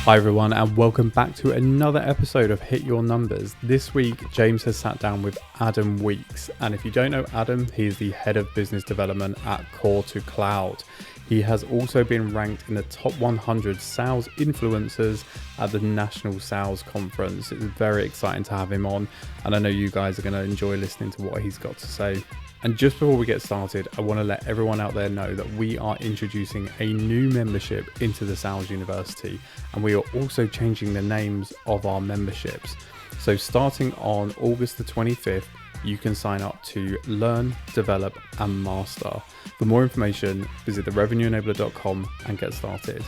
Hi everyone, and welcome back to another episode of Hit Your Numbers. This week, James has sat down with Adam Weeks, and if you don't know Adam, he's the head of business development at Core to Cloud. He has also been ranked in the top 100 sales influencers at the National Sales Conference. It's very exciting to have him on, and I know you guys are going to enjoy listening to what he's got to say. And just before we get started, I want to let everyone out there know that we are introducing a new membership into the Sales University, and we are also changing the names of our memberships. So starting on August the 25th, you can sign up to Learn, Develop and Master. For more information, visit therevenueenabler.com and get started.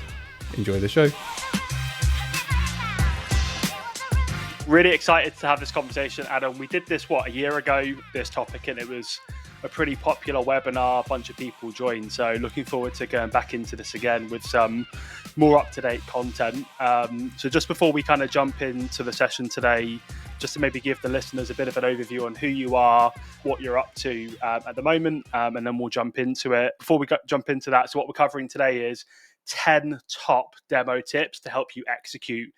Enjoy the show. Really excited to have this conversation, Adam. We did this, a year ago, this topic, and it was a pretty popular webinar. A bunch of people joined. So looking forward to going back into this again with some more up-to-date content. So just before we kind of jump into the session today, just to maybe give the listeners a bit of an overview on who you are, what you're up to at the moment, and then we'll jump into it. Before we jump into that, so what we're covering today is 10 top demo tips to help you execute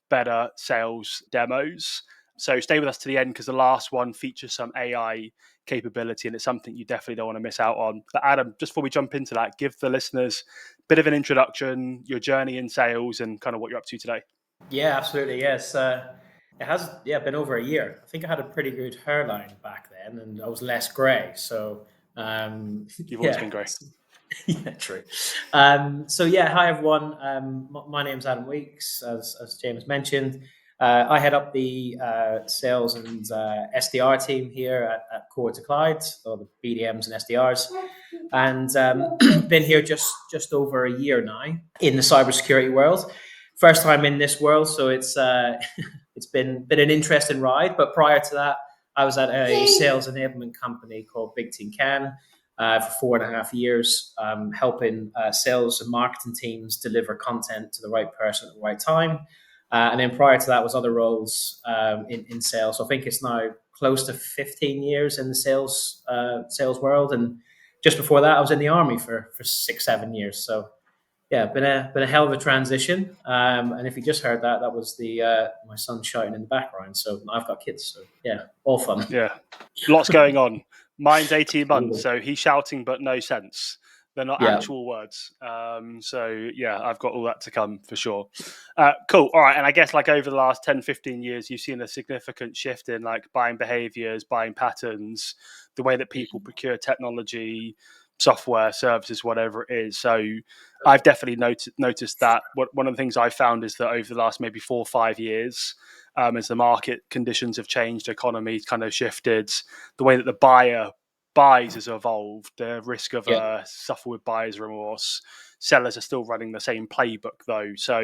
better sales demos. So stay with us to the end because the last one features some AI capability and it's something you definitely don't want to miss out on. But Adam, just before we jump into that, give the listeners a bit of an introduction, your journey in sales and kind of what you're up to today. Yeah, absolutely. Yes. It has been over a year. I think I had a pretty good hairline back then and I was less grey. So You've always been grey. Yeah, true. Hi everyone. My name's Adam Weeks, as James mentioned. I head up the sales and SDR team here at Core to Cloud, or the BDMs and SDRs, and been here just over a year now in the cybersecurity world. First time in this world, so it's been an interesting ride. But prior to that, I was at a sales enablement company called Big Team Can. For 4.5 years, helping sales and marketing teams deliver content to the right person at the right time. And then prior to that was other roles in sales. So I think it's now close to 15 years in the sales world. And just before that, I was in the army for 6-7 years. So yeah, been a hell of a transition. And if you just heard that was my son shouting in the background. So I've got kids. So yeah, all fun. Yeah, lots going on. Mine's 18 months, so he's shouting, but no sense. They're not actual words. I've got all that to come for sure. Cool. All right. And I guess over the last 10, 15 years, you've seen a significant shift in buying behaviors, buying patterns, the way that people procure technology, software, services, whatever it is. So I've definitely noticed that. One of the things I've found is that over the last maybe 4 or 5 years, as the market conditions have changed, economy's kind of shifted, the way that the buyer buys has evolved, the risk of suffer with buyer's remorse. Sellers are still running the same playbook though. So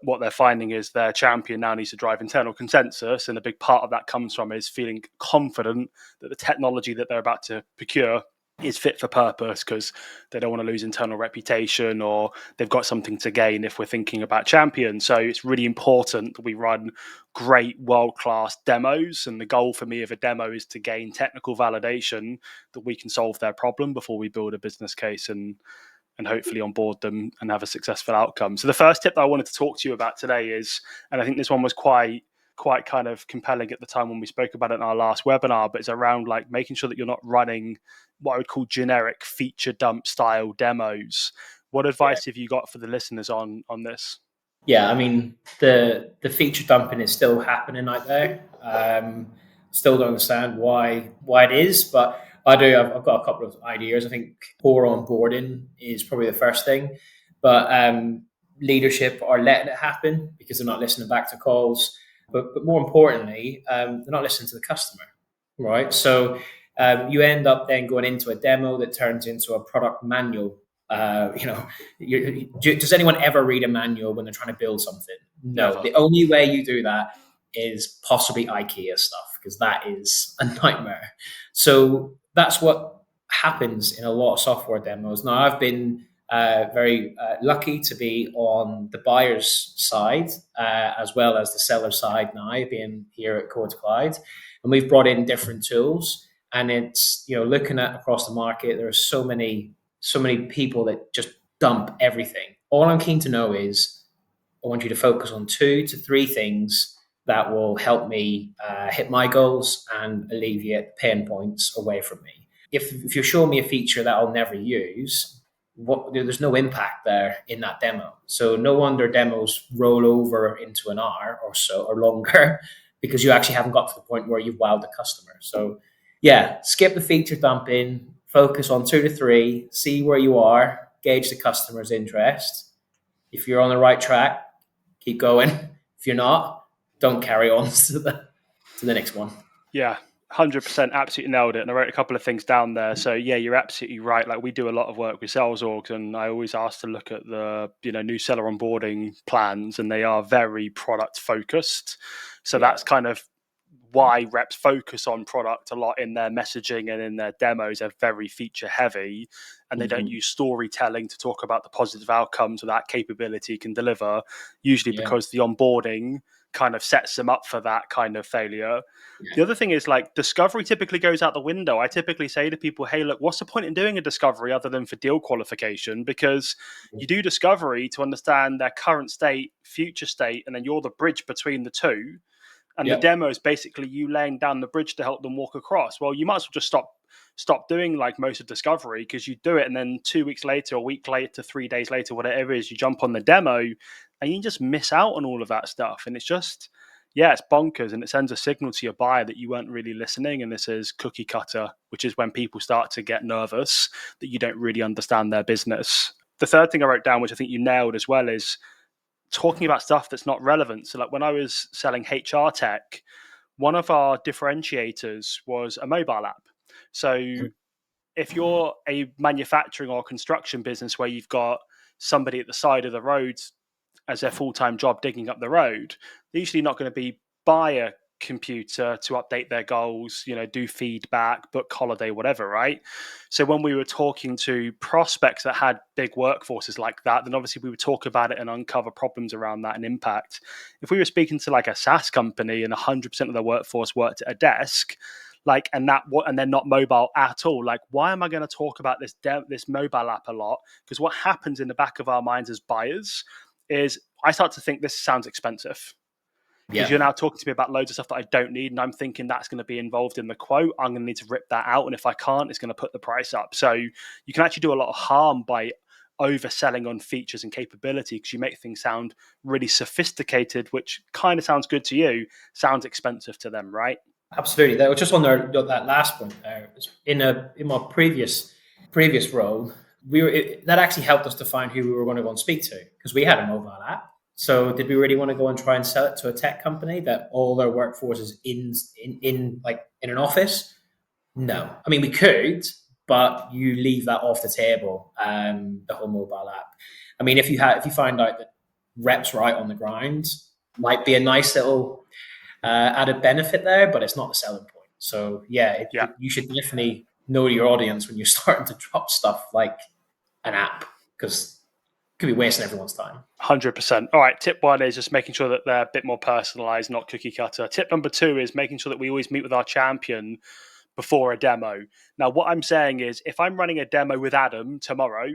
what they're finding is their champion now needs to drive internal consensus. And a big part of that comes from is feeling confident that the technology that they're about to procure is fit for purpose because they don't want to lose internal reputation or they've got something to gain if we're thinking about champions. So it's really important that we run great world-class demos. And the goal for me of a demo is to gain technical validation that we can solve their problem before we build a business case and hopefully onboard them and have a successful outcome. So the first tip that I wanted to talk to you about today is, and I think this one was quite kind of compelling at the time when we spoke about it in our last webinar, but it's around making sure that you're not running what I would call generic feature dump style demos. What advice have you got for the listeners on this? Yeah, I mean, the feature dumping is still happening out there. Still don't understand why it is, but I do. I've got a couple of ideas. I think poor onboarding is probably the first thing, but leadership are letting it happen because they're not listening back to calls. But more importantly, they're not listening to the customer, right? So you end up then going into a demo that turns into a product manual. Does anyone ever read a manual when they're trying to build something? No. Never. The only way you do that is possibly IKEA stuff because that is a nightmare. So that's what happens in a lot of software demos. Now, I've been very lucky to be on the buyer's side as well as the seller side now, being here at Core to Cloud. And we've brought in different tools. And it's, looking at across the market, there are so many people that just dump everything. All I'm keen to know is, I want you to focus on 2 to 3 things that will help me hit my goals and alleviate pain points away from me. If you show me a feature that I'll never use, there's no impact there in that demo. So no wonder demos roll over into an hour or so or longer because you actually haven't got to the point where you've wowed the customer. So yeah, skip the feature dumping, focus on 2 to 3, see where you are, gauge the customer's interest. If you're on the right track, keep going. If you're not, don't carry on to the next one. Yeah, 100%, absolutely nailed it. And I wrote a couple of things down there. So yeah, you're absolutely right. Like we do a lot of work with sales orgs, and I always ask to look at the new seller onboarding plans, and they are very product focused. So that's kind of why reps focus on product a lot in their messaging and in their demos. Are very feature heavy, and they don't use storytelling to talk about the positive outcomes that capability can deliver, usually because the onboarding kind of sets them up for that kind of failure. The other thing is like discovery typically goes out the window. I typically say to people, hey, look, what's the point in doing a discovery other than for deal qualification? Because you do discovery to understand their current state, future state, and then you're the bridge between the two. And the demo is basically you laying down the bridge to help them walk across. Well, you might as well just stop doing like most of discovery, because you do it and then 2 weeks later, a week later, 3 days later, whatever it is, you jump on the demo and you just miss out on all of that stuff. And it's just, it's bonkers, and it sends a signal to your buyer that you weren't really listening. And this is cookie cutter, which is when people start to get nervous that you don't really understand their business. The third thing I wrote down, which I think you nailed as well, is talking about stuff that's not relevant. So like when I was selling HR tech, one of our differentiators was a mobile app. So if you're a manufacturing or construction business where you've got somebody at the side of the road as their full-time job digging up the road, they're usually not going to be buy a computer to update their goals, do feedback, book holiday, whatever, right? So when we were talking to prospects that had big workforces like that, then obviously we would talk about it and uncover problems around that and impact. If we were speaking to like a SaaS company and 100% of their workforce worked at a desk, and they're not mobile at all, like why am I going to talk about this mobile app a lot? Because what happens in the back of our minds as buyers is I start to think this sounds expensive. Because you're now talking to me about loads of stuff that I don't need, and I'm thinking that's going to be involved in the quote. I'm going to need to rip that out, and if I can't, it's going to put the price up. So you can actually do a lot of harm by overselling on features and capability, because you make things sound really sophisticated, which kind of sounds good to you, sounds expensive to them, right? Absolutely. That was just on that last point there. In my previous role, that actually helped us define who we were going to go and speak to, because we had a mobile app. So did we really want to go and try and sell it to a tech company that all their workforce is in an office? No. I mean, we could, but you leave that off the table, the whole mobile app. I mean, if you find out that reps right on the grind, might be a nice little added benefit there, but it's not the selling point. So you should definitely know your audience when you're starting to drop stuff like an app, because could be wasting everyone's time. 100%. All right. Tip 1 is just making sure that they're a bit more personalized, not cookie cutter. Tip number 2 is making sure that we always meet with our champion before a demo. Now, what I'm saying is if I'm running a demo with Adam tomorrow,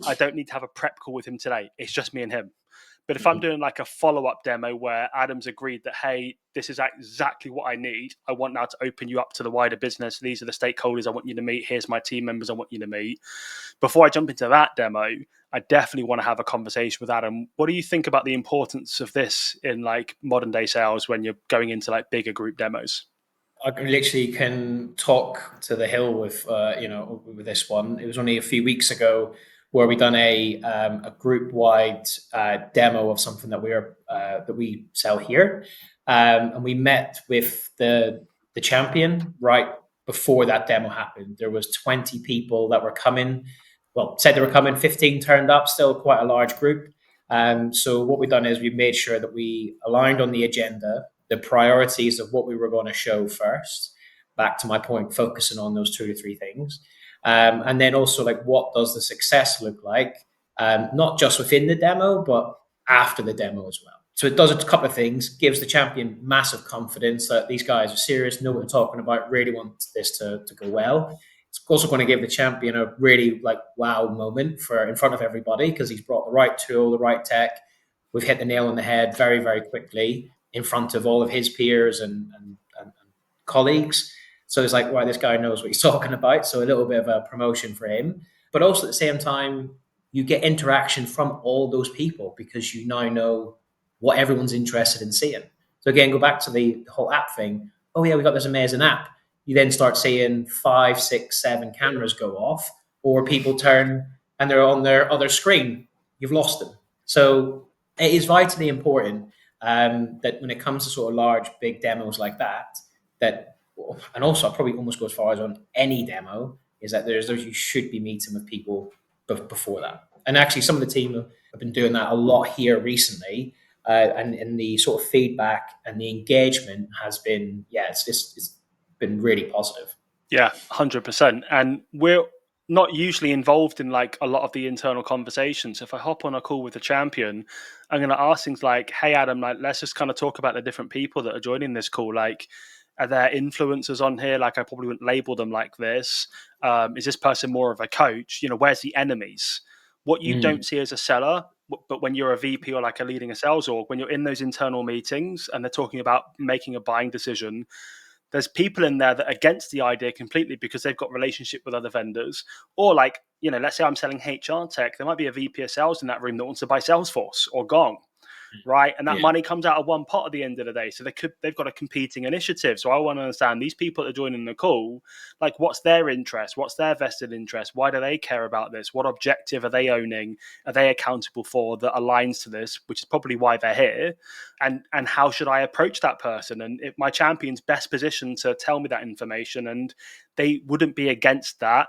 I don't need to have a prep call with him today. It's just me and him. But if I'm doing like a follow-up demo where Adam's agreed that, hey, this is exactly what I need. I want now to open you up to the wider business. These are the stakeholders I want you to meet. Here's my team members I want you to meet. Before I jump into that demo, I definitely want to have a conversation with Adam. What do you think about the importance of this in like modern day sales when you're going into like bigger group demos? I literally can talk to the hill with with this one. It was only a few weeks ago where we done a group wide demo of something that we sell here, and we met with the champion right before that demo happened. There was 20 people that were coming. Well, said they were coming. 15 turned up. Still quite a large group. So what we've done is we've made sure that we aligned on the agenda, the priorities of what we were going to show first. Back to my point, focusing on those 2 to 3 things. And then also like what does the success look like, not just within the demo, but after the demo as well. So it does a couple of things, gives the champion massive confidence that these guys are serious, know what they're talking about, really want this to go well. It's also going to give the champion a really like wow moment in front of everybody, because he's brought the right tool, the right tech, we've hit the nail on the head very, very quickly in front of all of his peers and colleagues. So it's like, right, this guy knows what he's talking about. So a little bit of a promotion for him. But also at the same time, you get interaction from all those people because you now know what everyone's interested in seeing. So again, go back to the whole app thing. Oh yeah, we got this amazing app. You then start seeing 5, 6, 7 cameras go off, or people turn and they're on their other screen. You've lost them. So it is vitally important that when it comes to sort of large, big demos like that, and also I'll probably almost go as far as on any demo, is that there's you should be meeting with people before that. And actually, some of the team have been doing that a lot here recently. And the sort of feedback and the engagement has been, it's been really positive. Yeah, 100%. And we're not usually involved in like a lot of the internal conversations. If I hop on a call with a champion, I'm going to ask things like, hey, Adam, like, let's just kind of talk about the different people that are joining this call. Like, are there influencers on here? Like, I probably wouldn't label them like this. Is this person more of a coach? You know, where's the enemies? What you don't see as a seller, but when you're a VP or like a leading a sales org, when you're in those internal meetings and they're talking about making a buying decision, there's people in there that are against the idea completely because they've got relationship with other vendors. Or like, you know, let's say I'm selling HR tech. There might be a VP of sales in that room that wants to buy Salesforce or Gong, right? And that money comes out of one pot at the end of the day. So they've got a competing initiative. So I want to understand these people that are joining the call, like what's their interest? What's their vested interest? Why do they care about this? What objective are they owning? Are they accountable for that aligns to this, which is probably why they're here? And how should I approach that person? And if my champion's best positioned to tell me that information, and they wouldn't be against that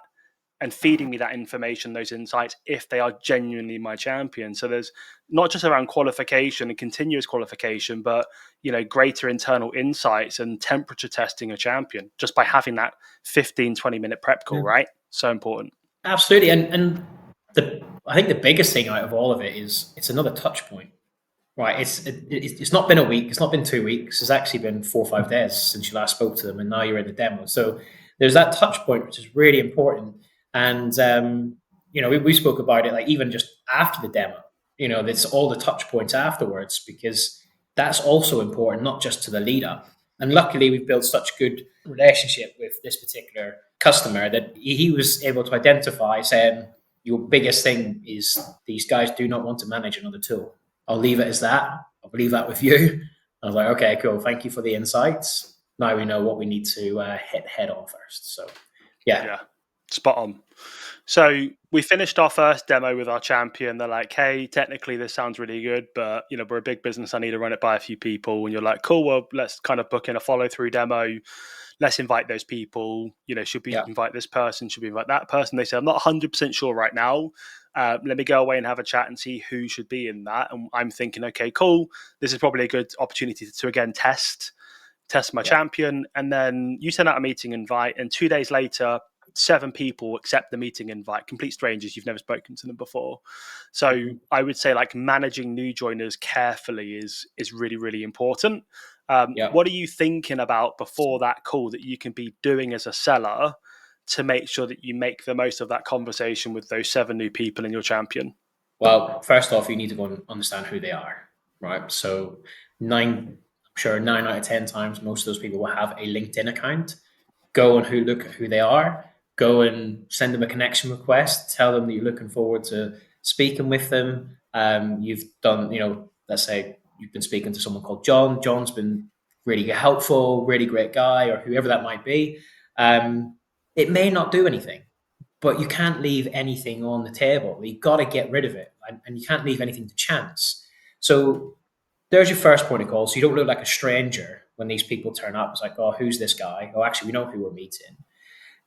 and feeding me that information, those insights, if they are genuinely my champion. So there's not just around qualification and continuous qualification, but, you know, greater internal insights and temperature testing a champion just by having that 15, 20-minute prep call, right? So important. Absolutely. And I think the biggest thing out of all of it is it's another touch point. Right, it's not been a week, it's not been 2 weeks, it's actually been 4 or 5 days since you last spoke to them, and now you're in the demo. So there's that touch point, which is really important. And you know, we spoke about it, like even just after the demo. You know, it's all the touch points afterwards, because that's also important, not just to the lead up. And luckily, we've built such good relationship with this particular customer that he was able to identify, saying, your biggest thing is these guys do not want to manage another tool. I'll leave it as that. I'll leave that with you. I was like, okay, cool. Thank you for the insights. Now we know what we need to hit head on first. So, yeah. Spot on. So we finished our first demo with our champion. They're like, hey, technically this sounds really good, but, you know, we're a big business. I need to run it by a few people. And you're like, cool, well, let's kind of book in a follow-through demo. Let's invite those people. You know, should we invite this person? Should we invite that person? They said, I'm not 100% sure right now. Let me go away and have a chat and see who should be in that. And I'm thinking, okay, cool. This is probably a good opportunity to again test my champion. And then you send out a meeting invite, and 2 days later, 7 people accept the meeting invite, complete strangers. You've never spoken to them before. So I would say like managing new joiners carefully is really, really important. What are you thinking about before that call that you can be doing as a seller to make sure that you make the most of that conversation with those 7 new people in your champion? Well, first off, you need to go and understand who they are, right? So 9 out of 10 times, most of those people will have a LinkedIn account. Go and look at who they are. Go and send them a connection request. Tell them that you're looking forward to speaking with them. You've done, you know, let's say you've been speaking to someone called John. John's been really helpful, really great guy, or whoever that might be. It may not do anything, but you can't leave anything on the table. You've got to get rid of it, and you can't leave anything to chance. So there's your first point of call. So you don't look like a stranger when these people turn up. It's like, oh, who's this guy? Oh, actually, we know who we're meeting.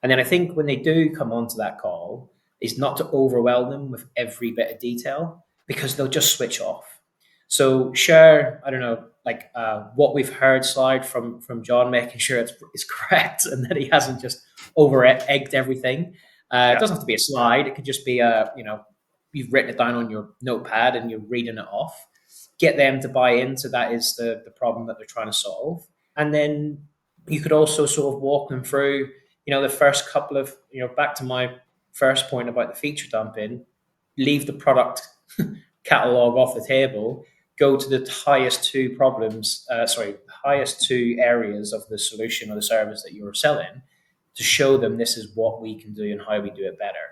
And then I think when they do come onto that call, is not to overwhelm them with every bit of detail, because they'll just switch off. So share, I don't know, like what we've heard slide from John, making sure it's correct and that he hasn't just over-egged everything. It doesn't have to be a slide. It could just be you've written it down on your notepad and you're reading it off. Get them to buy into that is the problem that they're trying to solve. And then you could also sort of walk them through, you know, the first couple of, you know, back to my first point about the feature dumping, leave the product catalog off the table, go to the highest two highest two areas of the solution or the service that you're selling to show them this is what we can do and how we do it better.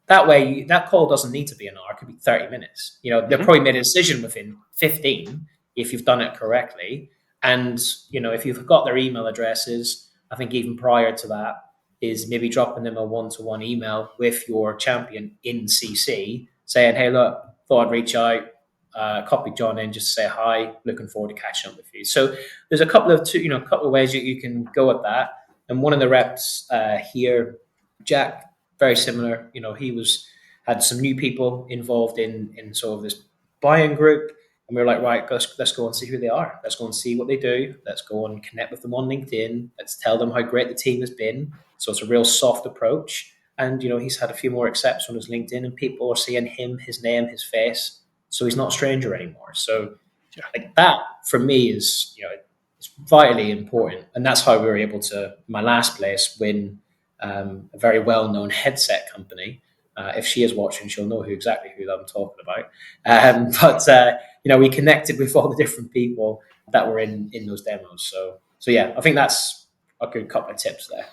That way, that call doesn't need to be an hour; it could be 30 minutes. They'll probably made a decision within 15 if you've done it correctly. And if you've got their email addresses, I think even prior to that is maybe dropping them a one-to-one email with your champion in CC, saying, "Hey, look, thought I'd reach out, copy John in just to say hi. Looking forward to catching up with you." So there's a couple of ways you can go at that. And one of the reps here, Jack, very similar. He had some new people involved in sort of this buying group, and we were like, right, let's go and see who they are. Let's go and see what they do. Let's go and connect with them on LinkedIn. Let's tell them how great the team has been. So it's a real soft approach. And he's had a few more accepts on his LinkedIn, and people are seeing him, his name, his face. So he's not a stranger anymore. So like that for me is it's vitally important, and that's how we were able to, my last place, win a very well-known headset company. If she is watching, she'll know exactly who I'm talking about. But we connected with all the different people that were in those demos. So yeah, I think that's a good couple of tips there.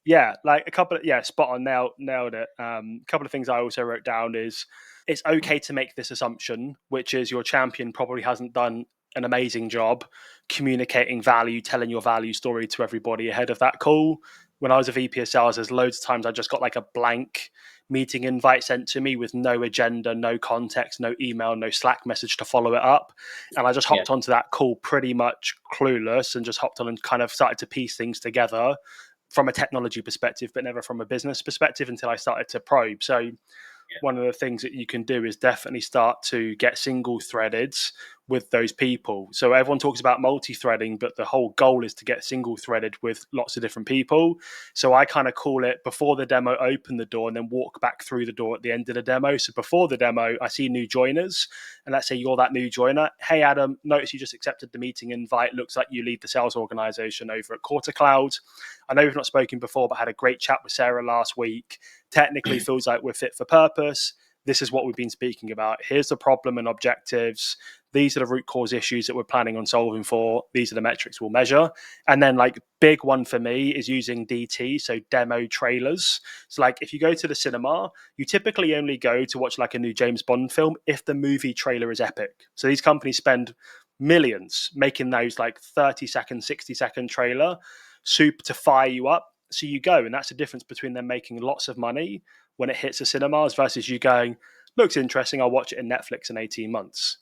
Yeah, like a couple of, spot on, nailed it. A couple of things I also wrote down is it's okay to make this assumption, which is your champion probably hasn't done an amazing job communicating value, telling your value story to everybody ahead of that call. When I was a VP of sales, there's loads of times I just got like a blank meeting invite sent to me with no agenda, no context, no email, no Slack message to follow it up. And I just hopped onto that call pretty much clueless and just hopped on and kind of started to piece things together from a technology perspective, but never from a business perspective until I started to probe. So one of the things that you can do is definitely start to get single threaded with those people. So everyone talks about multi-threading, but the whole goal is to get single threaded with lots of different people. So I kind of call it before the demo, open the door and then walk back through the door at the end of the demo. So before the demo, I see new joiners, and let's say you're that new joiner. Hey, Adam, notice you just accepted the meeting invite. Looks like you lead the sales organization over at Quarter Cloud. I know we've not spoken before, but had a great chat with Sarah last week. Technically feels like we're fit for purpose. This is what we've been speaking about. Here's the problem and objectives. These are the root cause issues that we're planning on solving for. These are the metrics we'll measure. And then like big one for me is using DT, so demo trailers. So like if you go to the cinema, you typically only go to watch like a new James Bond film if the movie trailer is epic. So these companies spend millions making those like 30-second, 60-second trailer soup to fire you up. So you go, and that's the difference between them making lots of money when it hits the cinemas versus you going, looks interesting, I'll watch it in Netflix in 18 months.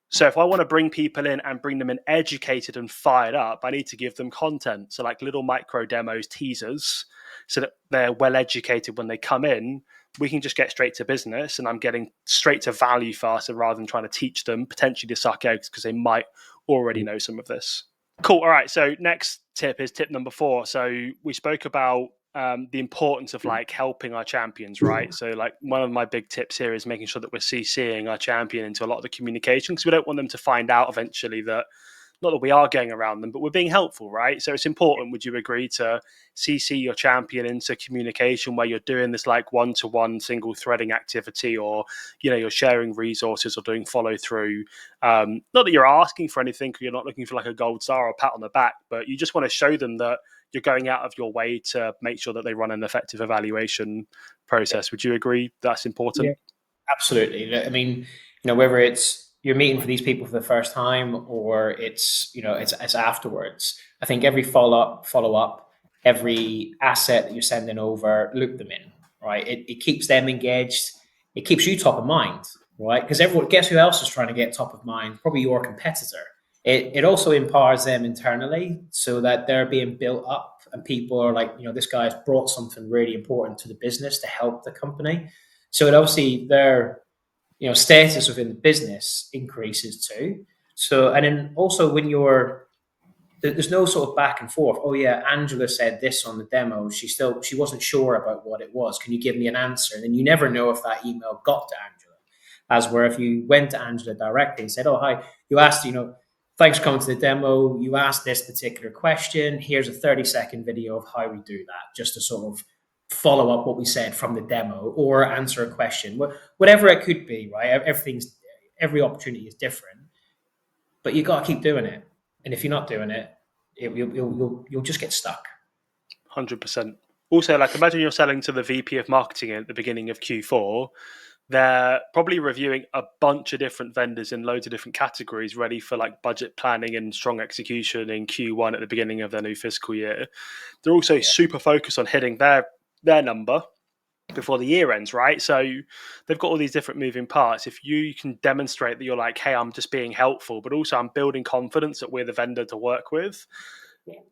So if I want to bring people in and bring them in educated and fired up, I need to give them content. So like little micro demos, teasers, so that they're well educated when they come in. We can just get straight to business, and I'm getting straight to value faster rather than trying to teach them, potentially to suck eggs because they might already know some of this. Cool. All right. So next tip is tip number 4. So we spoke about the importance of like helping our champions, right? So like one of my big tips here is making sure that we're CCing our champion into a lot of the communication, because we don't want them to find out eventually that, not that we are going around them, but we're being helpful, right? So it's important, would you agree, to CC your champion into communication where you're doing this like one-to-one single threading activity, or, you're sharing resources or doing follow through. Not that you're asking for anything, you're not looking for like a gold star or a pat on the back, but you just want to show them that you're going out of your way to make sure that they run an effective evaluation process. Would you agree that's important? Yeah, absolutely. I mean, whether it's you're meeting for these people for the first time or it's afterwards, I think every follow up, every asset that you're sending over, loop them in, right? It keeps them engaged. It keeps you top of mind, right? Because guess who else is trying to get top of mind? Probably your competitor. It also empowers them internally so that they're being built up and people are like, this guy's brought something really important to the business to help the company. So it obviously their status within the business increases too. So, and then also when there's no sort of back and forth. Oh yeah, Angela said this on the demo. She wasn't sure about what it was. Can you give me an answer? And then you never know if that email got to Angela. As where if you went to Angela directly and said, oh, hi, you asked, thanks for coming to the demo. You asked this particular question. Here's a 30-second video of how we do that, just to sort of follow up what we said from the demo or answer a question, whatever it could be, right? Every opportunity is different. but you got to keep doing it. And if you're not doing it, you'll just get stuck. 100%. Also, like, imagine you're selling to the VP of marketing at the beginning of Q4. They're probably reviewing a bunch of different vendors in loads of different categories, ready for like budget planning and strong execution in Q1 at the beginning of their new fiscal year. They're also super focused on hitting their number before the year ends, right? So they've got all these different moving parts. If you can demonstrate that you're like, hey, I'm just being helpful, but also I'm building confidence that we're the vendor to work with,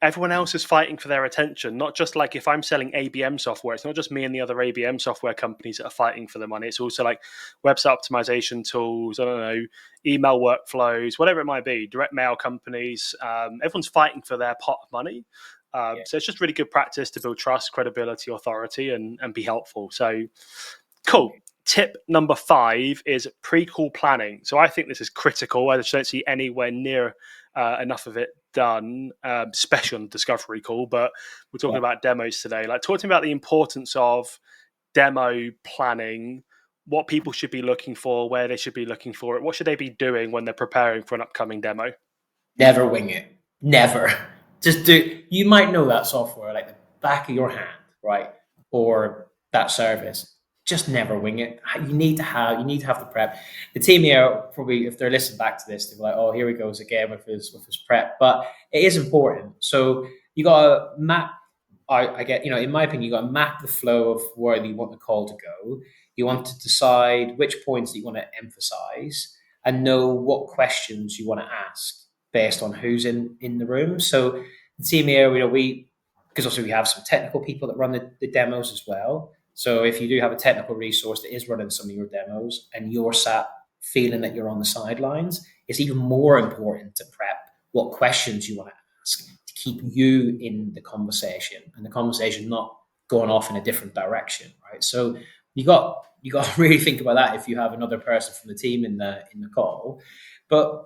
everyone else is fighting for their attention. Not just like if I'm selling ABM software, it's not just me and the other ABM software companies that are fighting for the money. It's also like website optimization tools, I don't know, email workflows, whatever it might be, direct mail companies. Everyone's fighting for their pot of money. So it's just really good practice to build trust, credibility, authority, and be helpful. So cool. Tip number 5 is pre-call planning. So I think this is critical. I just don't see anywhere near enough of it done, especially on the discovery call. But we're talking about demos today. Like, talk to me about the importance of demo planning, what people should be looking for, where they should be looking for it. What should they be doing when they're preparing for an upcoming demo? Never wing it. Never. Just do. You might know that software like the back of your hand, right? Or that service. Just never wing it. You need to have the prep. The team here probably, if they're listening back to this, they'll be like, "Oh, here he goes again with his prep." But it is important. So you got to map. I get, in my opinion, you got to map the flow of where you want the call to go. You want to decide which points that you want to emphasize and know what questions you want to ask based on who's in the room. So the team here, because also we have some technical people that run the demos as well. So if you do have a technical resource that is running some of your demos and you're sat feeling that you're on the sidelines, it's even more important to prep what questions you want to ask to keep you in the conversation and the conversation not going off in a different direction, right? So you got to really think about that if you have another person from the team in the call. But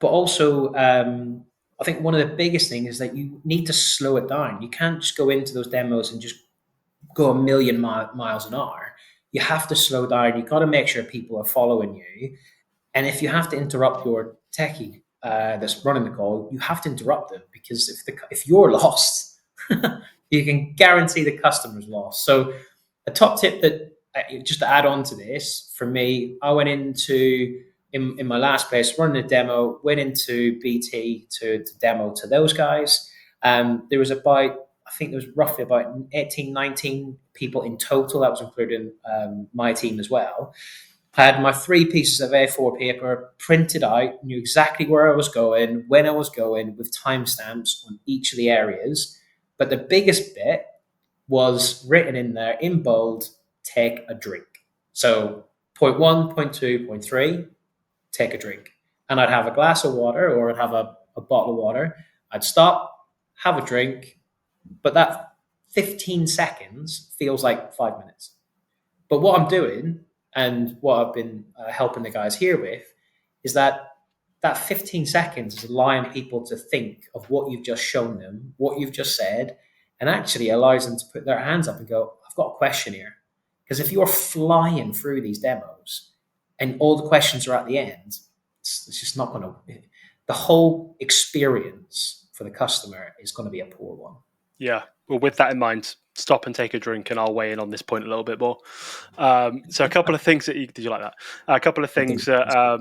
also, I think one of the biggest things is that you need to slow it down. You can't just go into those demos and just go a million miles an hour. You have to slow down. You've got to make sure people are following you. And if you have to interrupt your techie that's running the call, you have to interrupt them, because if you're lost, you can guarantee the customer's lost. So a top tip that, just to add on to this, for me, I went into, in my last place, running a demo, went into BT to demo to those guys. There was roughly about 18, 19 people in total. That was including my team as well. I had my 3 pieces of A4 paper printed out, knew exactly where I was going, when I was going, with timestamps on each of the areas. But the biggest bit was written in there in bold: take a drink. So point 1, point 2, point 3, take a drink. And I'd have a glass of water, or I'd have a bottle of water. I'd stop, have a drink, but that 15 seconds feels like 5 minutes. But what I'm doing, and what I've been helping the guys here with, is that 15 seconds is allowing people to think of what you've just shown them, what you've just said, and actually allows them to put their hands up and go, I've got a question here. Because if you're flying through these demos and all the questions are at the end, it's just not going to, the whole experience for the customer is going to be a poor one. Yeah. Well, with that in mind, stop and take a drink, and I'll weigh in on this point a little bit more. So a couple of things did you like that? A couple of things that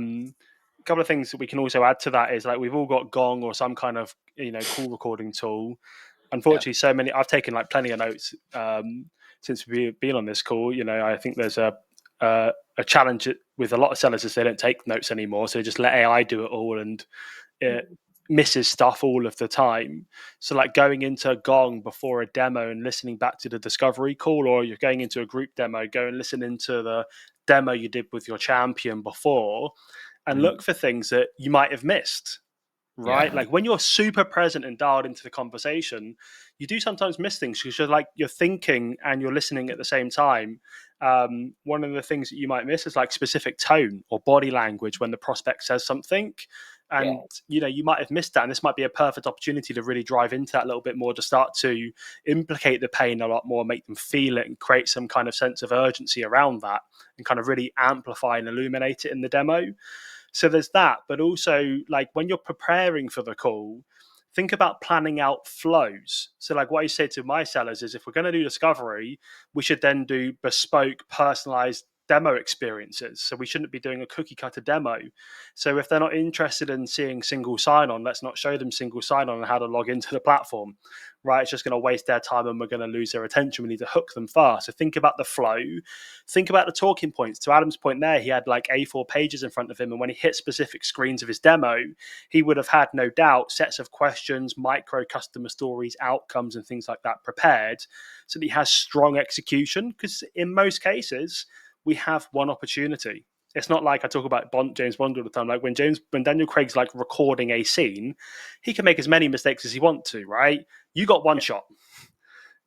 we can also add to that is, like, we've all got Gong or some kind of call recording tool. Unfortunately, so many. I've taken like plenty of notes since we've been on this call. I think there's a challenge with a lot of sellers is they don't take notes anymore, so they just let AI do it all, and it misses stuff all of the time. So like going into Gong before a demo and listening back to the discovery call, or you're going into a group demo, go and listen into the demo you did with your champion before, and look for things that you might have missed. Right? Yeah. Like when you're super present and dialed into the conversation, you do sometimes miss things because you're thinking and you're listening at the same time. One of the things that you might miss is like specific tone or body language when the prospect says something. And, you might have missed that. And this might be a perfect opportunity to really drive into that a little bit more, to start to implicate the pain a lot more, make them feel it, and create some kind of sense of urgency around that, and kind of really amplify and illuminate it in the demo. So there's that, but also like when you're preparing for the call, think about planning out flows. So like what I say to my sellers is if we're going to do discovery, we should then do bespoke, personalized demo experiences. So we shouldn't be doing a cookie cutter demo. So if they're not interested in seeing single sign-on, let's not show them single sign-on and how to log into the platform, right? It's just going to waste their time and we're going to lose their attention. We need to hook them fast. So think about the flow. Think about the talking points. To Adam's point there, he had like A4 pages in front of him. And when he hit specific screens of his demo, he would have had no doubt sets of questions, micro customer stories, outcomes, and things like that prepared so that he has strong execution. Because in most cases, we have one opportunity. It's not like I talk about James Bond all the time. Like when Daniel Craig's like recording a scene, he can make as many mistakes as he wants to, right? You got one shot.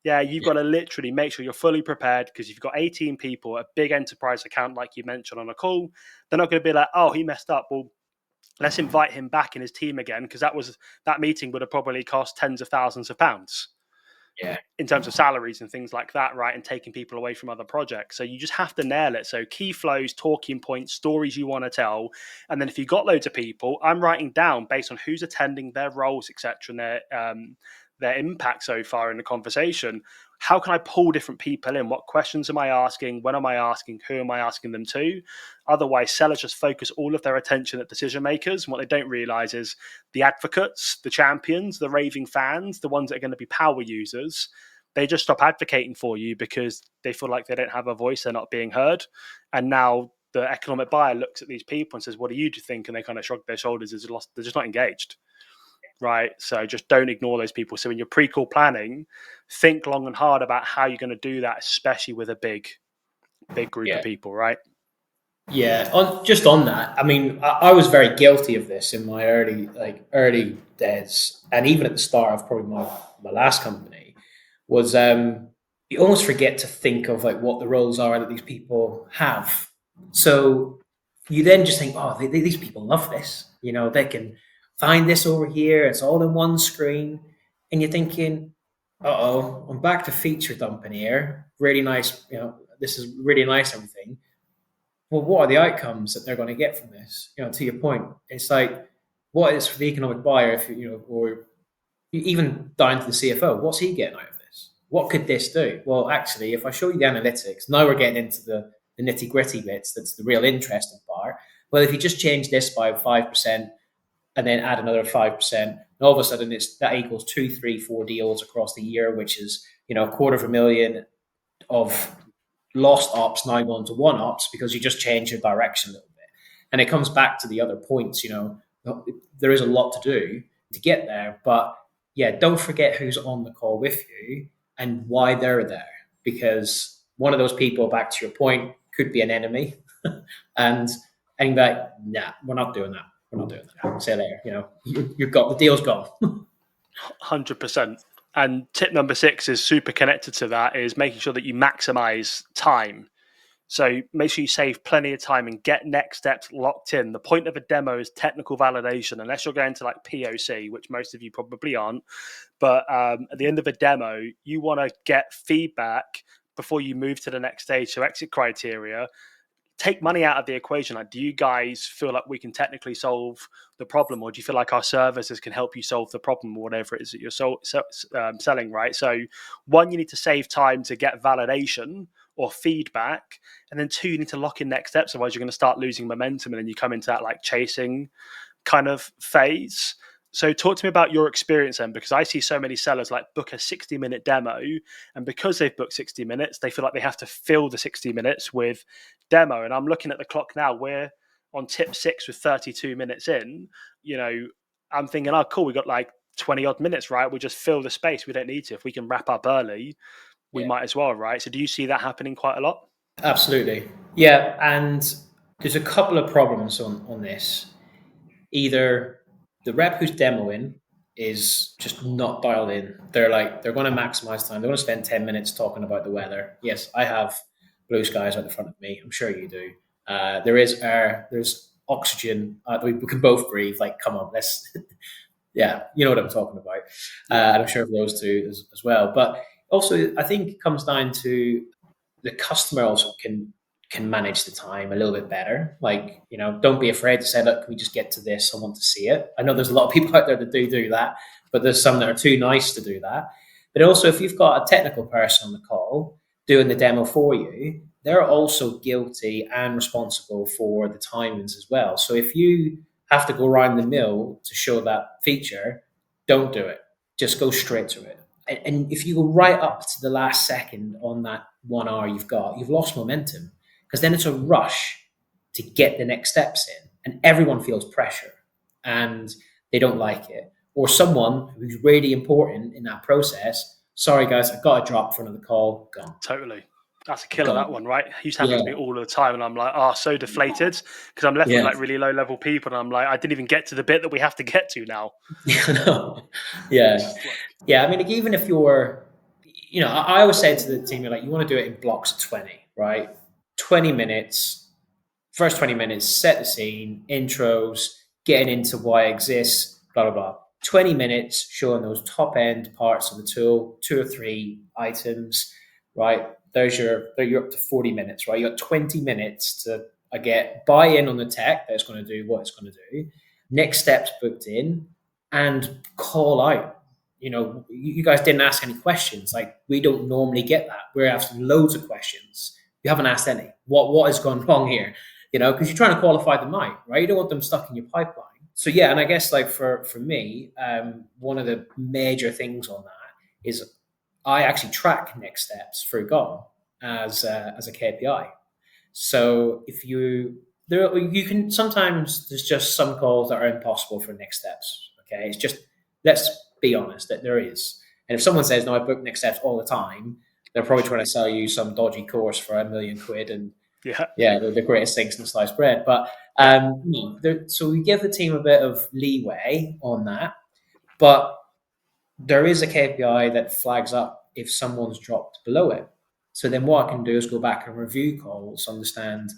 Yeah, you've got to literally make sure you're fully prepared because you've got 18 people, a big enterprise account like you mentioned on a call. They're not going to be like, oh, he messed up. Well, let's invite him back in his team again because that meeting would have probably cost tens of thousands of pounds. Yeah. In terms of salaries and things like that, right? And taking people away from other projects. So you just have to nail it. So key flows, talking points, stories you want to tell. And then if you've got loads of people, I'm writing down based on who's attending, their roles, etc., and their impact so far in the conversation. How can I pull different people in? What questions am I asking? When am I asking? Who am I asking them to? Otherwise, sellers just focus all of their attention at decision makers. And what they don't realize is the advocates, the champions, the raving fans, the ones that are going to be power users, they just stop advocating for you because they feel like they don't have a voice, they're not being heard. And now the economic buyer looks at these people and says, what do you think? And they kind of shrug their shoulders. They're just not engaged. Right. So just don't ignore those people. So in your pre-call planning, think long and hard about how you're going to do that, especially with a big group of people. Right. Yeah. Just on that, I mean, I was very guilty of this in my early days, and even at the start of probably my last company, was you almost forget to think of like what the roles are that these people have. So you then just think, oh, these people love this. You know, they can find this over here. It's all in one screen, and you're thinking, oh, I'm back to feature dumping here. Really nice. You know, this is really nice. Everything. Well, what are the outcomes that they're going to get from this? You know, to your point, it's like, what is for the economic buyer, if you know, or even down to the CFO, what's he getting out of this? What could this do? Well, actually, if I show you the analytics, now we're getting into the nitty gritty bits. That's the real interesting part. Well, if you just change this by 5% and then add another 5%, all of a sudden that equals 2, 3, 4 deals across the year, which is, you know, $250,000 of lost ops now going to one ops because you just change your direction a little bit. And it comes back to the other points, you know, there is a lot to do to get there, but yeah, don't forget who's on the call with you and why they're there, because one of those people, back to your point, could be an enemy. and that, nah, we're not doing that. We're not doing that. See you later. You know, you've got the deal's gone. 100%. And tip number 6 is super connected to that, is making sure that you maximize time. So make sure you save plenty of time and get next steps locked in. The point of a demo is technical validation, unless you're going to like POC, which most of you probably aren't. But at the end of a demo, you want to get feedback before you move to the next stage. So exit criteria. Take money out of the equation. Like, do you guys feel like we can technically solve the problem, or do you feel like our services can help you solve the problem, or whatever it is that you're selling, right? So, one, you need to save time to get validation or feedback, and then 2, you need to lock in next steps. Otherwise, you're going to start losing momentum, and then you come into that like chasing kind of phase. So talk to me about your experience then, because I see so many sellers like book a 60-minute demo, and because they've booked 60 minutes, they feel like they have to fill the 60 minutes with demo. And I'm looking at the clock now. We're on tip 6 with 32 minutes in. You know, I'm thinking, oh, cool, we got like 20 odd minutes, right? We just fill the space. We don't need to. If we can wrap up early, we might as well, right? So do you see that happening quite a lot? Absolutely. Yeah. And there's a couple of problems on this. Either the rep who's demoing is just not dialed in. They're going to maximize time. They're going to spend 10 minutes talking about the weather. Yes, I have blue skies out the front of me. I'm sure you do. There is air. There's oxygen. We can both breathe. Like, come on, let's. Yeah, you know what I'm talking about. And I'm sure of those two as well. But also, I think it comes down to the customer also can can manage the time a little bit better. Like, don't be afraid to say, look, can we just get to this? I want to see it. I know there's a lot of people out there that do that, but there's some that are too nice to do that. But also, if you've got a technical person on the call doing the demo for you, they're also guilty and responsible for the timings as well. So if you have to go around the mill to show that feature, don't do it. Just go straight to it. And if you go right up to the last second on that 1 hour you've lost momentum, because then it's a rush to get the next steps in, and everyone feels pressure and they don't like it. Or someone who's really important in that process, sorry guys, I've got to drop for another call, gone. Totally. That's a killer, Gone. that one, right? It used to happen to me all the time, and I'm like, so deflated, because I'm left with like really low level people, and I'm like, I didn't even get to the bit that we have to get to now. Yeah. I mean, like, even if you're, I always say to the team, you're like, you want to do it in blocks of 20, right? 20 minutes, first 20 minutes, set the scene, intros, getting into why it exists, blah, blah, blah. 20 minutes showing those top end parts of the tool, 2 or 3 items, right? You're up to 40 minutes, right? You got 20 minutes to get buy-in on the tech that's going to do what it's going to do. Next steps booked in, and call out. You guys didn't ask any questions. Like, we don't normally get that. We're asking loads of questions. You haven't asked any. What has gone wrong here? Because you're trying to qualify them out, right? You don't want them stuck in your pipeline. So yeah, and I guess like for me, one of the major things on that is I actually track next steps through Gone as a KPI. So if you can sometimes, there's just some calls that are impossible for next steps. Okay, it's just, let's be honest, that there is. And if someone says, no, I book next steps all the time, they're probably trying to sell you some dodgy course for £1 million and they're the greatest things in sliced bread. But so we give the team a bit of leeway on that, but there is a KPI that flags up if someone's dropped below it. So then what I can do is go back and review calls, understand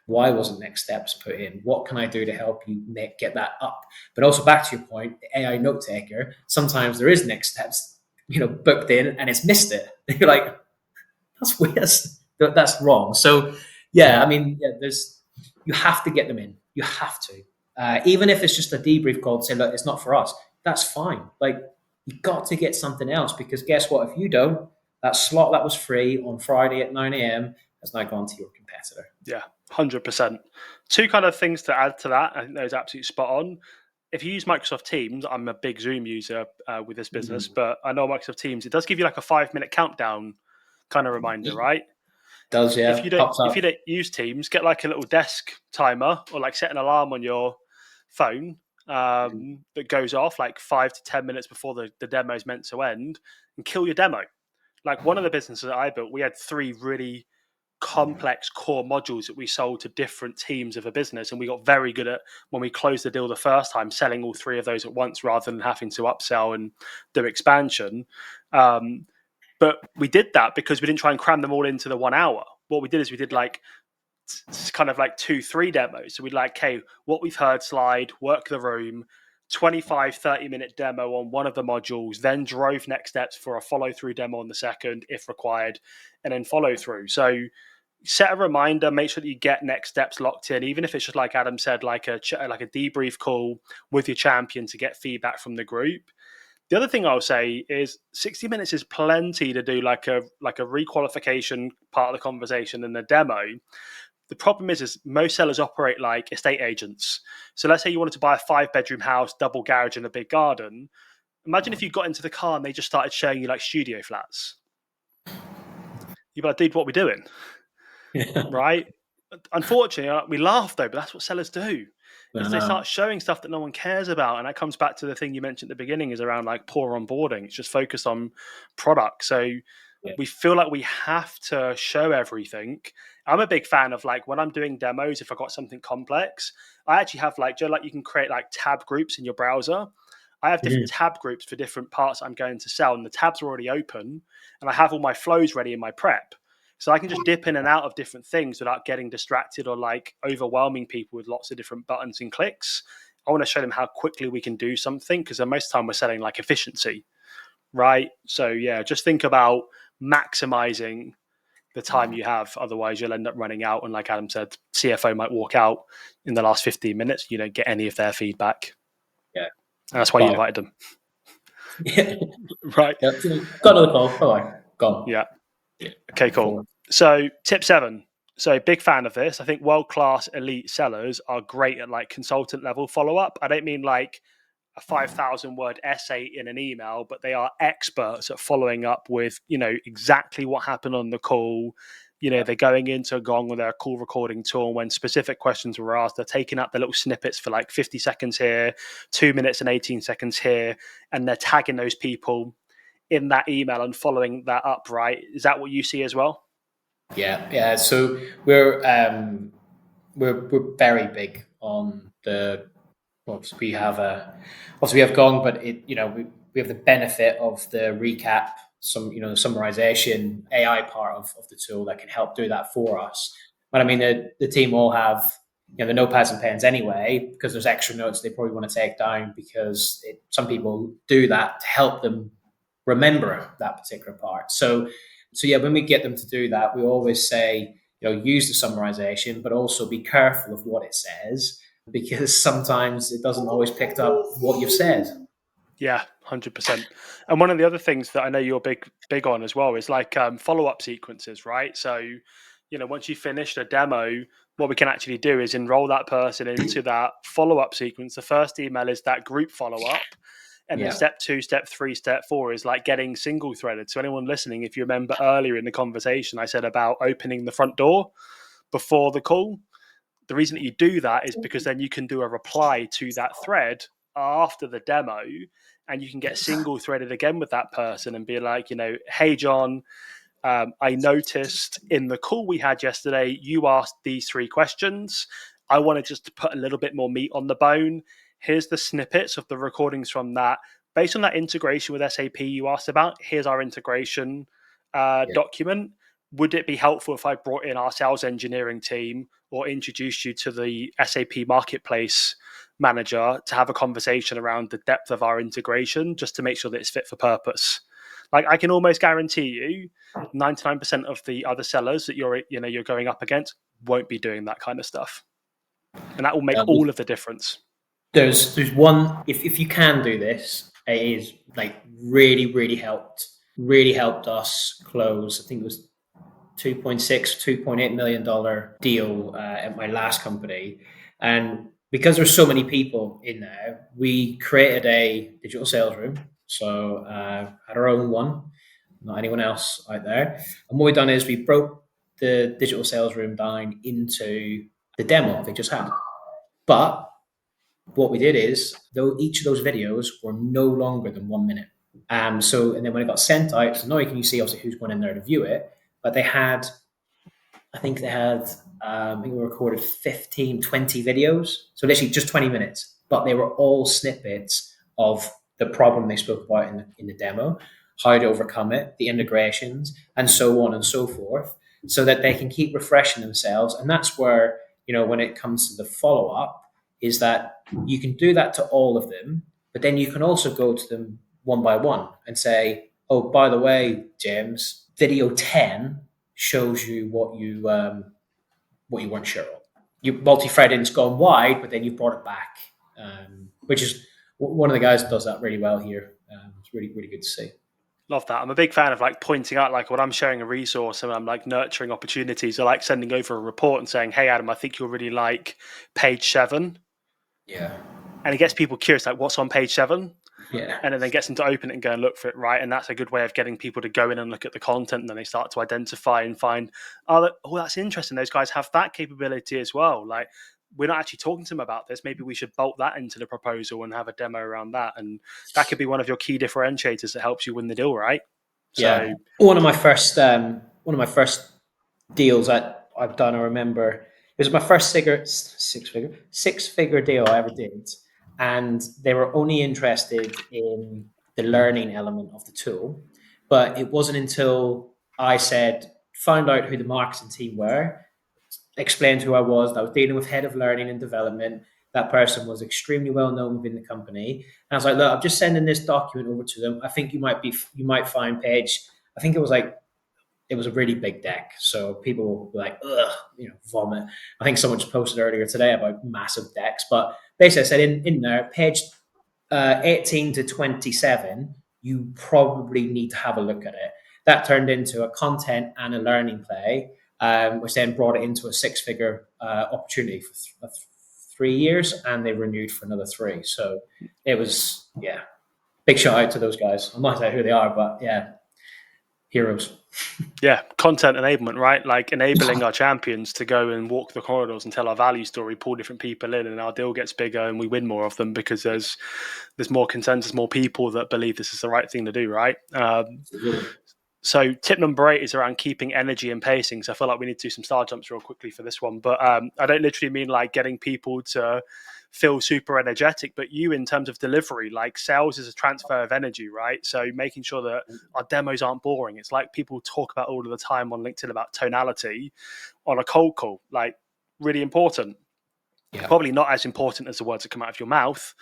why wasn't next steps put in? What can I do to help you get that up? But also, back to your point, the AI note taker, sometimes there is next steps, booked in, and it's missed it. You're like, that's weird. That's wrong. So yeah, I mean, you have to get them in. You have to. Even if it's just a debrief call to say, look, it's not for us. That's fine. Like, you got to get something else, because guess what? If you don't, that slot that was free on Friday at 9 a.m. has now gone to your competitor. Yeah, 100%. Two kind of things to add to that. I think that is absolutely spot on. If you use Microsoft Teams, I'm a big Zoom user with this business, but I know Microsoft Teams, it does give you like a 5-minute countdown kind of reminder, right? Does, yeah. If you don't use Teams, get like a little desk timer, or like set an alarm on your phone that goes off like 5 to 10 minutes before the demo is meant to end, and kill your demo. Like, one of the businesses that I built, we had 3 really complex core modules that we sold to different teams of a business, and we got very good at, when we closed the deal the first time, selling all 3 of those at once rather than having to upsell and do expansion. But we did that because we didn't try and cram them all into the 1 hour. What we did is we did like kind of like 2-3 demos. So we'd like, okay, what we've heard slide, work the room, 25-30 minute demo on one of the modules, then drove next steps for a follow through demo on the second if required, and then follow through. So set a reminder, make sure that you get next steps locked in, even if it's just like Adam said, like a debrief call with your champion to get feedback from the group. The other thing I'll say is 60 minutes is plenty to do like a requalification part of the conversation and the demo. The problem is most sellers operate like estate agents. So let's say you wanted to buy a 5-bedroom house, double garage and a big garden. Imagine if you got into the car and they just started showing you like studio flats. You'd be like, dude, what are we doing? Right? Unfortunately, we laugh though, but that's what sellers do. Is they start showing stuff that no one cares about. And that comes back to the thing you mentioned at the beginning, is around like poor onboarding. It's just focused on product. So we feel like we have to show everything. I'm a big fan of like, when I'm doing demos, if I've got something complex, I actually have like, you can create like tab groups in your browser. I have different tab groups for different parts I'm going to sell, and the tabs are already open, and I have all my flows ready in my prep. So I can just dip in and out of different things without getting distracted or like overwhelming people with lots of different buttons and clicks. I want to show them how quickly we can do something, because most of the time we're selling like efficiency, right? So yeah, just think about maximizing the time you have. Otherwise, you'll end up running out. And like Adam said, CFO might walk out in the last 15 minutes. You don't get any of their feedback. Yeah. And that's why you invited them. Yeah. Right. Got another call. Bye-bye. Gone. Yeah. Okay, cool. So tip 7. So big fan of this. I think world-class elite sellers are great at like consultant level follow-up. I don't mean like a 5,000 word essay in an email, but they are experts at following up with, exactly what happened on the call. They're going into a Gong or their call recording tool. When specific questions were asked, they're taking out the little snippets for like 50 seconds here, 2 minutes and 18 seconds here, and they're tagging those people in that email and following that up, right? Is that what you see as well? Yeah. So we're very big on the. We have Gong, but we have the benefit of the recap, the summarization AI part of the tool that can help do that for us. But I mean, the team all have the notepads and pens anyway, because there's extra notes they probably want to take down, because some people do that to help them remember that particular part. So yeah, when we get them to do that, we always say, use the summarization, but also be careful of what it says, because sometimes it doesn't always pick up what you've said. Yeah, 100%. And one of the other things that I know you're big on as well is like follow-up sequences, right? So, once you finish the demo, what we can actually do is enroll that person into that follow-up sequence. The first email is that group follow-up. And then step 2, step 3, step 4 is like getting single threaded. So anyone listening, if you remember earlier in the conversation, I said about opening the front door before the call. The reason that you do that is because then you can do a reply to that thread after the demo, and you can get single threaded again with that person and be like, hey, John, I noticed in the call we had yesterday, you asked these 3 questions. I wanted just to put a little bit more meat on the bone. Here's the snippets of the recordings from that. Based on that integration with SAP you asked about, here's our integration document. Would it be helpful if I brought in our sales engineering team or introduced you to the SAP Marketplace manager to have a conversation around the depth of our integration, just to make sure that it's fit for purpose? Like, I can almost guarantee you 99% of the other sellers that you're going up against won't be doing that kind of stuff. And that will make all of the difference. There's one, if you can do this, it is like really helped us close. I think it was $2.8 million deal at my last company. And because there's so many people in there, we created a digital sales room. So had our own one, not anyone else out there. And what we've done is we broke the digital sales room down into the demo they just had. But what we did is, though, each of those videos were no longer than 1 minute. And then when it got sent out, so not only can you see obviously who's going in there to view it, but I think we recorded 15, 20 videos. So literally just 20 minutes, but they were all snippets of the problem they spoke about in the demo, how to overcome it, the integrations, and so on and so forth, so that they can keep refreshing themselves. And that's where, when it comes to the follow-up, is that you can do that to all of them, but then you can also go to them one by one and say, oh, by the way, James, video 10 shows you what you weren't sure of. Your multi-threading's gone wide, but then you brought it back, which is one of the guys that does that really well here. It's really good to see. Love that. I'm a big fan of like pointing out, like when I'm sharing a resource and I'm like nurturing opportunities, or like sending over a report and saying, hey, Adam, I think you'll really like page 7. Yeah. And it gets people curious, like what's on page 7? Yeah. And it then gets them to open it and go and look for it, right? And that's a good way of getting people to go in and look at the content, and then they start to identify and find, oh, that's interesting. Those guys have that capability as well. Like, we're not actually talking to them about this. Maybe we should bolt that into the proposal and have a demo around that. And that could be one of your key differentiators that helps you win the deal, right? Yeah. So, one of my first deals that I've done, I remember, it was my first six-figure deal I ever did. And they were only interested in the learning element of the tool. But it wasn't until I found out who the marketing team were, explained who I was dealing with head of learning and development. That person was extremely well known within the company. And I was like, look, I'm just sending this document over to them. I think you might find page, I think it was like it was a really big deck. So people were like, ugh, vomit. I think someone just posted earlier today about massive decks. But basically, I said in there, page 18 to 27, you probably need to have a look at it. That turned into a content and a learning play, which then brought it into a six-figure opportunity for 3 years, and they renewed for another 3. So it was, big shout out to those guys. I'm not sure who they are, but heroes. Yeah, content enablement, right? Like enabling our champions to go and walk the corridors and tell our value story, pull different people in, and our deal gets bigger and we win more of them because there's more consensus, more people that believe this is the right thing to do, right? So tip number 8 is around keeping energy and pacing. So I feel like we need to do some star jumps real quickly for this one. But I don't literally mean like getting people to feel super energetic, but you in terms of delivery, like sales is a transfer of energy, right? So making sure that our demos aren't boring. It's like people talk about all of the time on LinkedIn about tonality on a cold call, like really important. Yeah. Probably not as important as the words that come out of your mouth,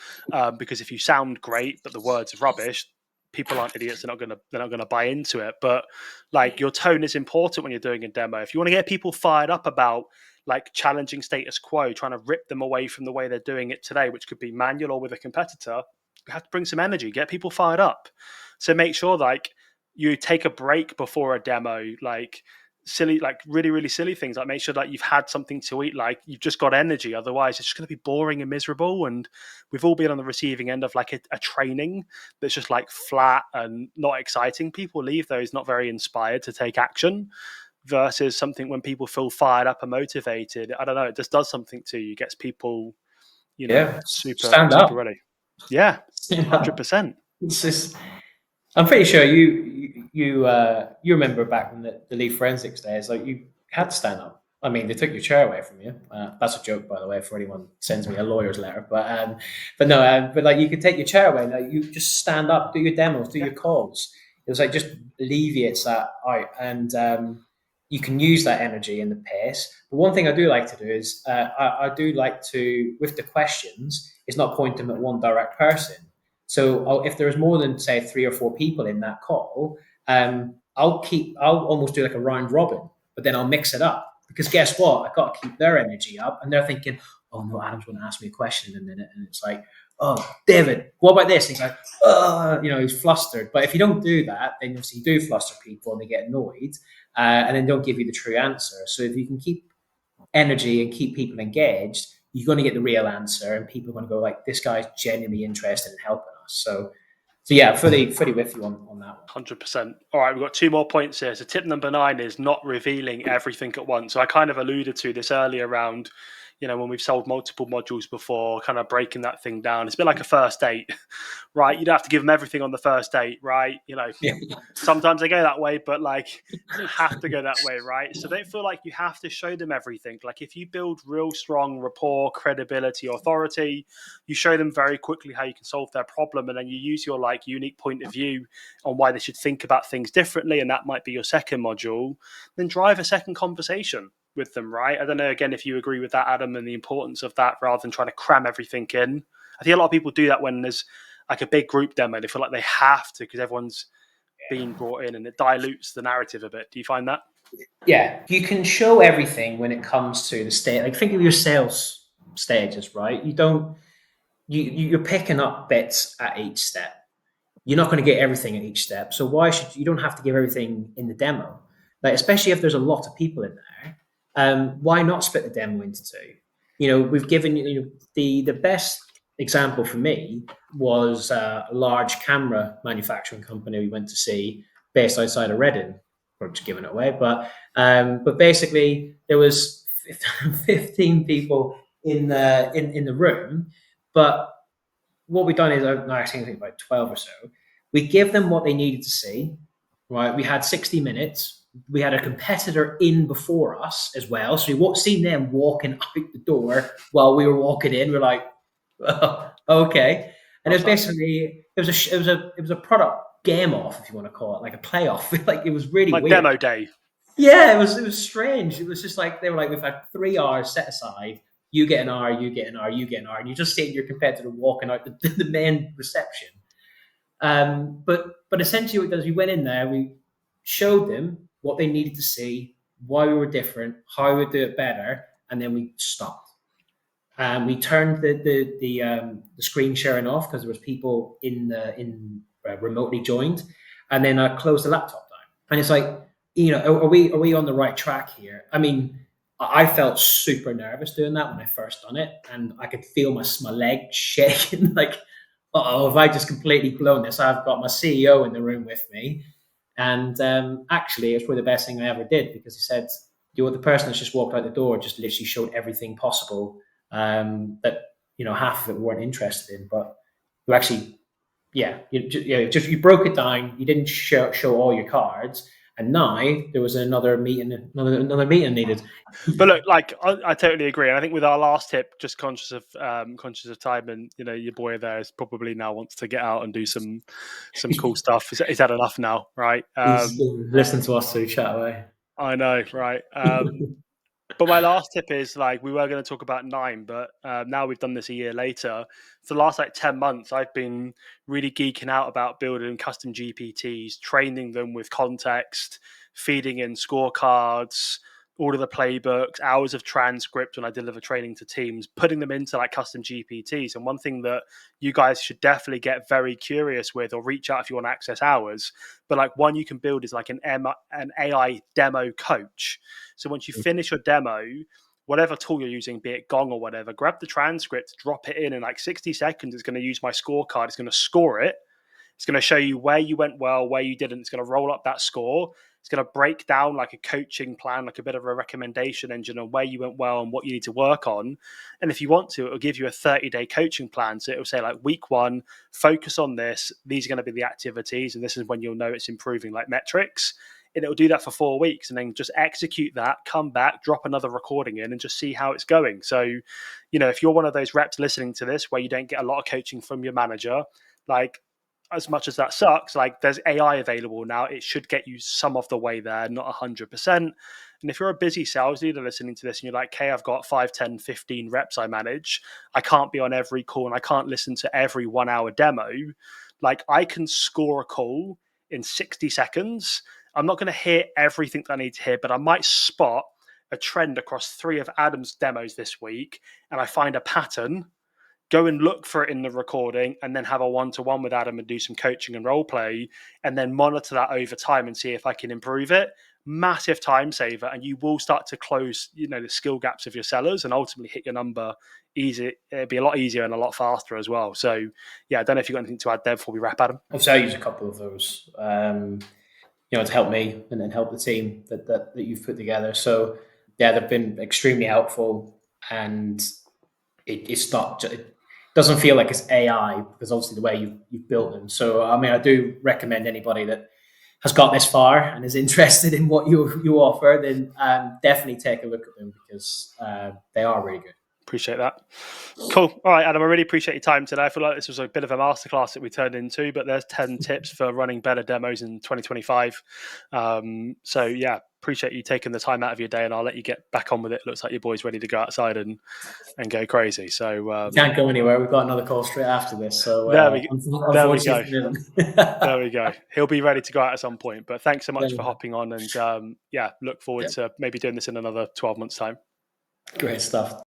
because if you sound great but the words are rubbish, people aren't idiots. They're not gonna buy into it. But like your tone is important when you're doing a demo. If you want to get people fired up about like challenging status quo, trying to rip them away from the way they're doing it today, which could be manual or with a competitor, you have to bring some energy, get people fired up. So make sure like you take a break before a demo, like silly, like really, really silly things, like make sure that you've had something to eat, like you've just got energy. Otherwise it's just going to be boring and miserable. And we've all been on the receiving end of like a training that's just like flat and not exciting. People leave those not very inspired to take action, versus something when people feel fired up and motivated. I don't know, it just does something to you, gets people, super ready. Yeah, 100%. It's just, I'm pretty sure you remember back when the Leaf Forensics days, like you had to stand up. I mean, they took your chair away from you. That's a joke, by the way, for anyone sends me a lawyer's letter. But like you could take your chair away. Like you just stand up, do your demos, do your calls. It was like just alleviates that out, and you can use that energy in the pace. But one thing I do like to do is I do like to, with the questions, is not point them at one direct person. So if there's more than say 3 or 4 people in that call, I'll almost do like a round robin, but then I'll mix it up, because guess what? I've got to keep their energy up, and they're thinking, oh no, Adam's going to ask me a question in a minute, and it's like, oh, David, what about this? And he's like, oh, he's flustered. But if you don't do that, then obviously you do fluster people and they get annoyed, and then don't give you the true answer. So if you can keep energy and keep people engaged, you're going to get the real answer, and people are going to go like, this guy's genuinely interested in helping us. So yeah, fully with you on that one. 100%. All right, we've got 2 more points here. So tip number 9 is not revealing everything at once. So I kind of alluded to this earlier around, when we've sold multiple modules before, kind of breaking that thing down. It's a bit like a first date, right? You don't have to give them everything on the first date, right? Sometimes they go that way, but like you don't have to go that way, right? So don't feel like you have to show them everything. Like if you build real strong rapport, credibility, authority, you show them very quickly how you can solve their problem, and then you use your like unique point of view on why they should think about things differerly, and that might be your second module. Then drive a second conversation with them, right? I don't know, again, if you agree with that, Adam, and the importance of that rather than trying to cram everything in. I think a lot of people do that when there's like a big group demo. They feel like they have to because everyone's been brought in, and it dilutes the narrative a bit. Do you find that? Yeah, you can show everything when it comes to the state. Like think of your sales stages, right? You're picking up bits at each step. You're not going to get everything at each step. So you don't have to give everything in the demo. Like, especially if there's a lot of people in there, why not split the demo into 2? We've given the best example for me was a large camera manufacturing company we went to see based outside of Reading. We're just giving it away, but basically there was 15 people in the room, but what we've done is, I think about 12 or so, we give them what they needed to see, right? We had 60 minutes. We had a competitor in before us as well. So we seen them walking out the door while we were walking in. We're like, oh, okay. And it was basically, it was a product game off, if you want to call it, like a playoff. Like it was really like weird. Demo day. Yeah, it was strange. It was just like, they were like, we've had 3 hours set aside. You get an hour, you get an hour, you get an hour. And you just seeing your competitor walking out the main reception. But essentially what it does, we went in there, we showed them what they needed to see, why we were different, how we would do it better, and then we stopped. We turned the screen sharing off because there was people remotely joined, and then I closed the laptop down. And it's like, are we on the right track here? I mean, I felt super nervous doing that when I first done it, and I could feel my leg shaking. Like, have I just completely blown this? I've got my CEO in the room with me, and actually, it was probably the best thing I ever did, because he said, the person that's just walked out the door just literally showed everything possible that half of it we weren't interested in, but you actually, you broke it down. You didn't show all your cards, and now there was another meeting needed. But look, like I totally agree, and I think with our last tip, just conscious of time, and your boy there is probably now wants to get out and do some cool stuff. He's had enough now, right? He's listening to us through chat away. I know, right? But my last tip is, like, we were going to talk about 9, but now we've done this a year later. For the last 10 months, I've been really geeking out about building custom GPTs, training them with context, feeding in scorecards, all of the playbooks, hours of transcript when I deliver training to teams, putting them into custom GPTs. And one thing that you guys should definitely get very curious with, or reach out if you want to access ours, but one you can build is an AI demo coach. So once you finish your demo, whatever tool you're using, be it Gong or whatever, grab the transcript, drop it in 60 seconds. It's going to use my scorecard. It's going to score it. It's going to show you where you went well, where you didn't. It's going to roll up that score. It's going to break down a coaching plan, a bit of a recommendation engine on where you went well and what you need to work on. And if you want to, it'll give you a 30-day coaching plan. So it'll say week 1, focus on this. These are going to be the activities. And this is when you'll know it's improving, metrics. And it'll do that for 4 weeks, and then just execute that, come back, drop another recording in, and just see how it's going. So, if you're one of those reps listening to this where you don't get a lot of coaching from your manager, as much as that sucks, there's AI available now. It should get you some of the way there, not 100%. And if you're a busy sales leader listening to this and you're like, hey, I've got 5, 10, 15 reps I manage, I can't be on every call and I can't listen to every 1-hour demo. I can score a call in 60 seconds. I'm not going to hear everything that I need to hear, but I might spot a trend across 3 of Adam's demos this week, and I find a pattern, go and look for it in the recording, and then have a one-to-one with Adam and do some coaching and role play, and then monitor that over time and see if I can improve it. Massive time saver, and you will start to close, the skill gaps of your sellers and ultimately hit your number easy. It'd be a lot easier and a lot faster as well. So, yeah, I don't know if you've got anything to add there before we wrap, Adam. I'll use a couple of those, to help me and then help the team that you've put together. So, yeah, they've been extremely helpful, and it's not. It doesn't feel like it's AI, because obviously the way you've built them. So, I mean, I do recommend anybody that has got this far and is interested in what you offer, then definitely take a look at them, because they are really good. Appreciate that. Cool. All right, Adam, I really appreciate your time today. I feel like this was a bit of a masterclass that we turned into, but there's 10 tips for running better demos in 2025. So, yeah, appreciate you taking the time out of your day, and I'll let you get back on with it. Looks like your boy's ready to go outside and go crazy. So can't go anywhere. We've got another call straight after this. So there we go. There we go. He'll be ready to go out at some point. But thanks so much for hopping on, and look forward to maybe doing this in another 12 months' time. Great stuff.